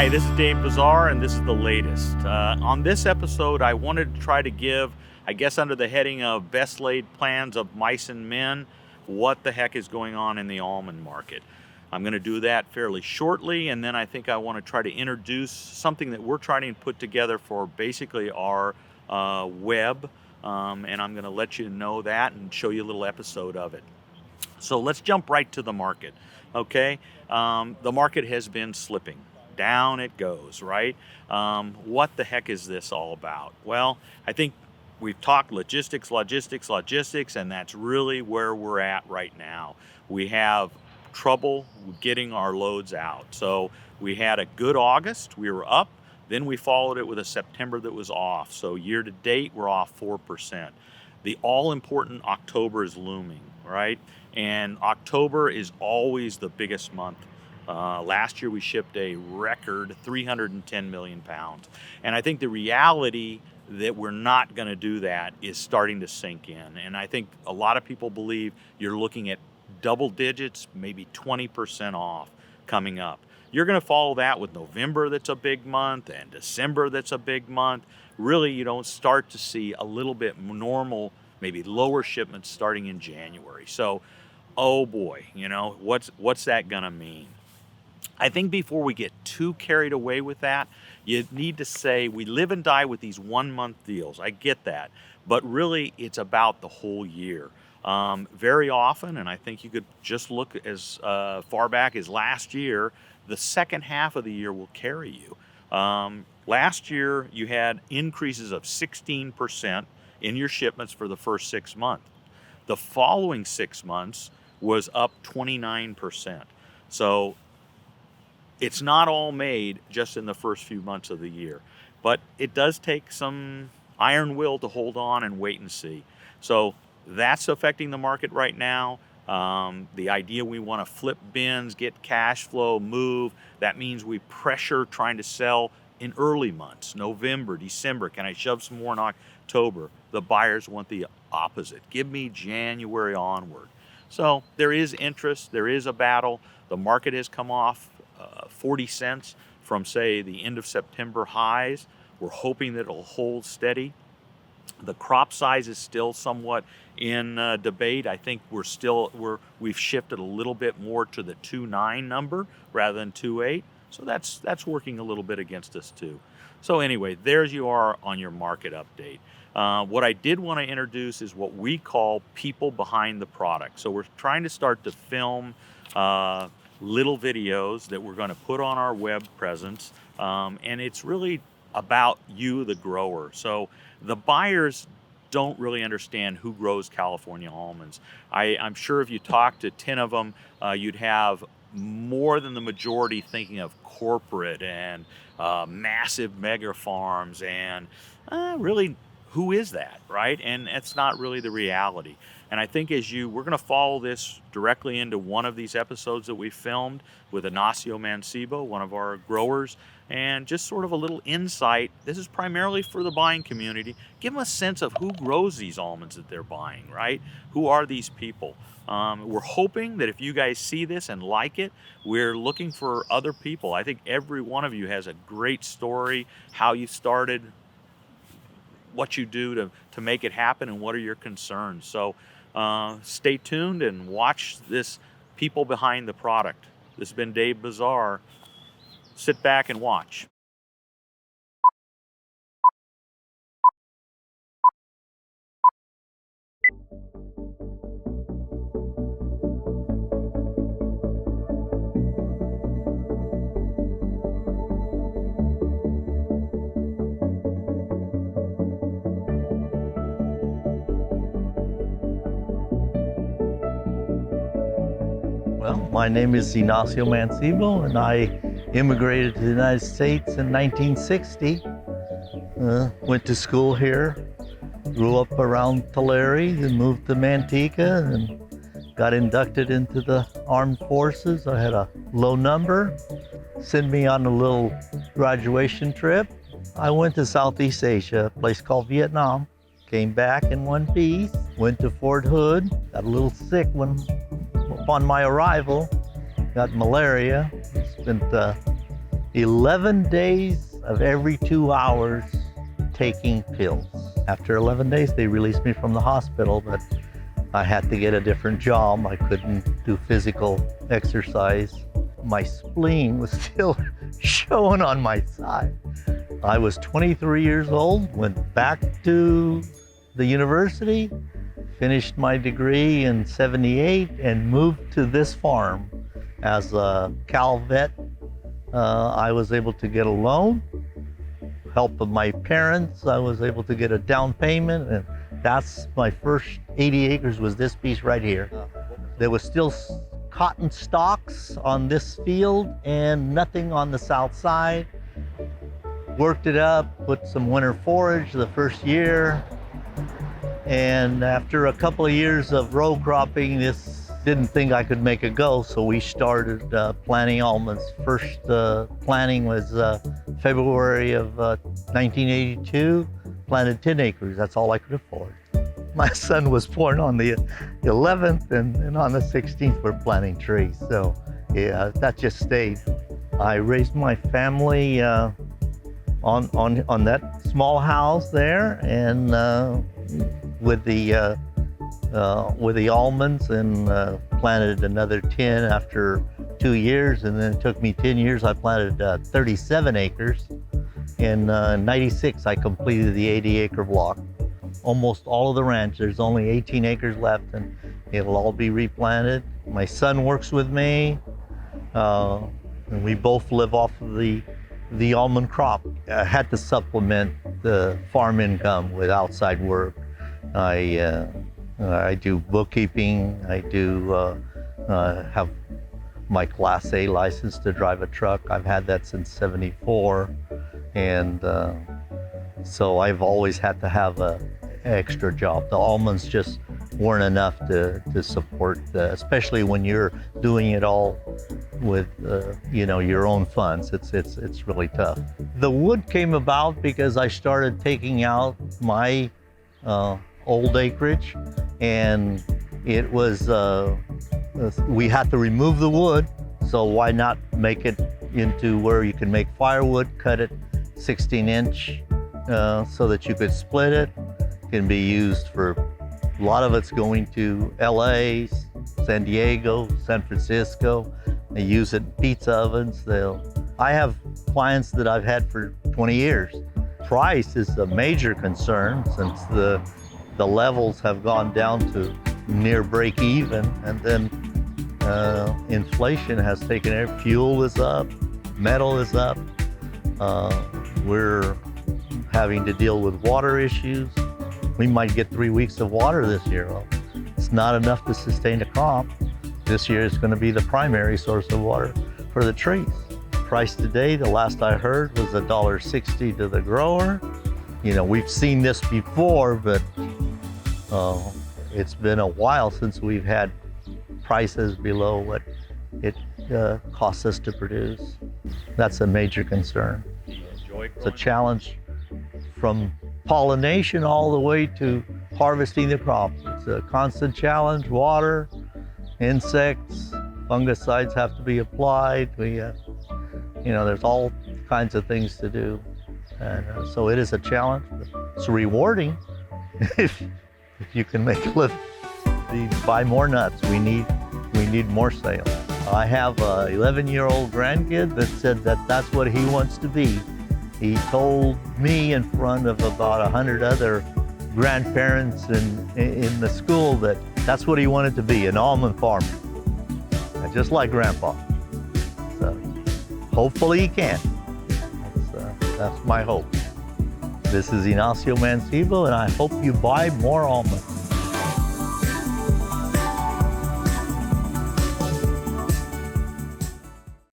Hi, this is Dave Bazaar, and this is the latest. On this episode, I wanted to try to give, I guess under the heading of Best Laid Plans of Mice and Men, what the heck is going on in the almond market. I'm going to do that fairly shortly, and then I think I want to try to introduce something that we're trying to put together for basically our web, and I'm going to let you know that and show you a little episode of it. So let's jump right to the market, okay? The market has been slipping. Down it goes, right? What the heck is this all about? Well, I think we've talked logistics, and that's really where we're at right now. We have trouble getting our loads out. So we had a good August, we were up, then we followed it with a September that was off. So year to date, we're off 4%. The all-important October is looming, right? And October is always the biggest month. Last year we shipped a record 310 million pounds. And I think the reality that we're not going to do that is starting to sink in. And I think a lot of people believe you're looking at double digits, maybe 20% off coming up. You're going to follow that with November, that's a big month, and December, that's a big month. Really, you don't start to see a little bit normal, maybe lower shipments starting in January. So, oh boy, what's that going to mean? I think before we get too carried away with that, you need to say we live and die with these 1 month deals. I get that. But really, it's about the whole year. Very often, and I think you could just look as far back as last year, the second half of the year will carry you. Last year, you had increases of 16% in your shipments for the first 6 months. The following 6 months was up 29%. So it's not all made just in the first few months of the year, but it does take some iron will to hold on and wait and see. So that's affecting the market right now. The idea we want to flip bins, get cash flow, move, that means we pressure trying to sell in early months, November, December. Can I shove some more in October? The buyers want the opposite. Give me January onward. So there is interest, there is a battle. The market has come off 40 cents from, say, the end of September highs. We're hoping that it'll hold steady. The crop size is still somewhat in debate. I think we've shifted a little bit more to the 2.9 number rather than 2.8. So that's working a little bit against us too. So anyway, there's you are on your market update. What I did want to introduce is what we call people behind the product. So we're trying to start to film little videos that we're going to put on our web presence, and it's really about you, the grower. So the buyers don't really understand who grows California almonds. I'm sure if you talk to 10 of them, you'd have more than the majority thinking of corporate and massive mega farms, and really, who is that, right? And that's not really the reality. And I think we're going to follow this directly into one of these episodes that we filmed with Ignacio Mancebo, one of our growers, and just sort of a little insight. This is primarily for the buying community. Give them a sense of who grows these almonds that they're buying, right? Who are these people? We're hoping that if you guys see this and like it, we're looking for other people. I think every one of you has a great story, how you started, what you do to make it happen, and what are your concerns. So stay tuned and watch this people behind the product. This has been Dave Bazaar. Sit back and watch. Well, my name is Ignacio Mancebo, and I immigrated to the United States in 1960. Went to school here, grew up around Tulare, then moved to Manteca, and got inducted into the armed forces. I had a low number, sent me on a little graduation trip. I went to Southeast Asia, a place called Vietnam. Came back in one piece, went to Fort Hood, got a little sick upon my arrival, got malaria, spent 11 days of every 2 hours taking pills. After 11 days, they released me from the hospital, but I had to get a different job. I couldn't do physical exercise. My spleen was still showing on my side. I was 23 years old, went back to the university, finished my degree in '78, and moved to this farm. As a Cal vet, I was able to get a loan. Help of my parents, I was able to get a down payment, and that's my first 80 acres was this piece right here. There was still cotton stalks on this field and nothing on the south side. Worked it up, put some winter forage the first year, and after a couple of years of row cropping, this didn't think I could make it go, so we started planting almonds. First planting was February of 1982, planted 10 acres. That's all I could afford. My son was born on the 11th, and on the 16th we're planting trees. So yeah, that just stayed. I raised my family on that small house there, and with the almonds, and planted another 10 after 2 years, and then it took me 10 years. I planted 37 acres. In '96, I completed the 80-acre block. Almost all of the ranch, there's only 18 acres left, and it'll all be replanted. My son works with me, and we both live off of the almond crop. I had to supplement the farm income with outside work. I do bookkeeping. I do have my Class A license to drive a truck. I've had that since '74, and so I've always had to have an extra job. The almonds just weren't enough to support, especially when you're doing it all with your own funds. It's really tough. The wood came about because I started taking out my old acreage, and it was we had to remove the wood, so why not make it into where you can make firewood, cut it 16-inch so that you could split it. It can be used for, a lot of it's going to LA, San Diego, San Francisco. They use it in pizza ovens. I have clients that I've had for 20 years. Price is a major concern since the levels have gone down to near break even, and then inflation has taken it. Fuel is up, metal is up. We're having to deal with water issues. We might get 3 weeks of water this year. Well, it's not enough to sustain a crop. This year it's going to be the primary source of water for the trees. Price today, the last I heard, was $1.60 to the grower. We've seen this before, but it's been a while since we've had prices below what it costs us to produce. That's a major concern. It's a challenge from pollination all the way to harvesting the crop. It's a constant challenge. Water, insects, fungicides have to be applied. There's all kinds of things to do. And so it is a challenge, but it's rewarding if you can make a living. Buy more nuts. We need more sales. I have a 11-year-old grandkid that said that that's what he wants to be. He told me in front of about 100 other grandparents in the school that that's what he wanted to be, an almond farmer, just like Grandpa. So hopefully he can. That's my hope. This is Ignacio Mancibo, and I hope you buy more almonds.